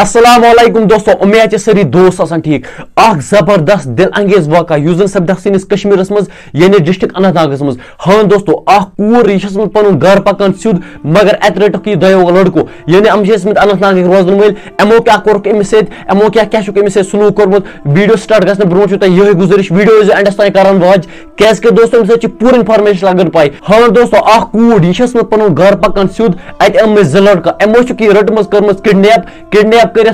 अस्सलाम वालेकुम दोस्तों, उम्मीद सारी दोस्त आसान ठीक। जबरदस्त दिल अंगेज वाक़ा यूजन सपद सैनिस कश्मीरस मज यानी डिस्ट्रिक्ट अनंतनागस मज। हाँ दोस्तों, कूर यह पन घर पकान सिद्ध मगर अत रटक यह दो लड़को यानी अनंतनाग रोजन वल एमो क्या कोर्क अमिस एमो क्या सलूक कोर्मुत। वीडियो स्टार्ट गस ब्रोह यह गुजारिश वीडियो एंडस तान कर वाच क्या दोस्तों अमे पूरी इन्फॉर्मेशन लगन पाई। हाँ दोस्तों, कूर यह पन घर पकान सिद्ध अत ज लड़का एमो रटम कर किडनैप कर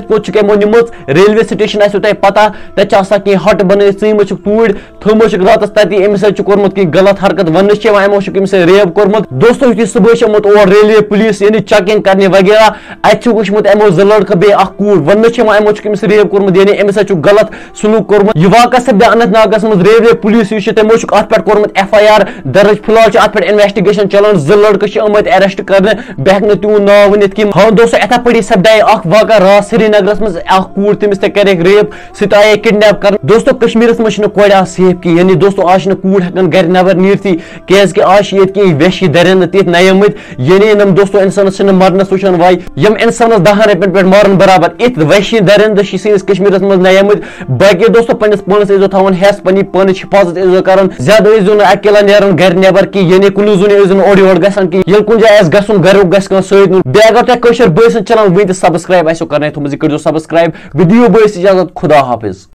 निम रेलवे स्टेशन आो पता तथा कह हट बन तूर थमो रात तमिस कोर्मुत कह गलत हरकत वन एमो रेप कोर्मुत। दोस्तों यु सुबह आमुत और रेलवे पुलिस यानी चेकिंग करने वगैरह अत वुचमुत एमो ज लड़का बे कूर वन एमो रेप कोर्मुत यानी अमिस गलत सलूक कोर्मुत। यह वाक़ सपदो अनंतनागस मज रेलवे पुलिस तमो अत पे कोर्मुत FIR दर्ज। फिलहाल अत पे इन्वेस्टिगेशन चलान ज लड़के आमत अरेस्ट कर बह तीन नाव वन कह। हाँ दोस्तों इथा पे सपदे वाक़ रात श्रीनगर मज कूर तमिस कर रेप आये किडनैप कर। दोस्तों कश्मीरस मज कोर सेफ की यानी दोस्तों आज कूर हेकन घर नबर नीरथी क्या आज कह वेश दरन तिथ नयमत यानी नम दोस्तों इंसानस मरनस वुचान वाई यम इंसानस 10 रपन पे मारन बराबर इत वेश दरन सैनिस कश्मीरस मज नयमत। बाकी दोस्तों पन्निस पानस इजो थवन हेस पन्नी पान हिफाजत इजो कर ज्यादा इजो अकेला नेरन घर नबर की यानी कुन इजो ओर योर गसन की ये कुन जाय गसन घर गस सत बे अगर तुम कशर बस चलान वन सब्सक्राइब आसो कर थोमुत कर सब्सक्राइब। वीडियो बस इजाजत, खुदा हाफिज।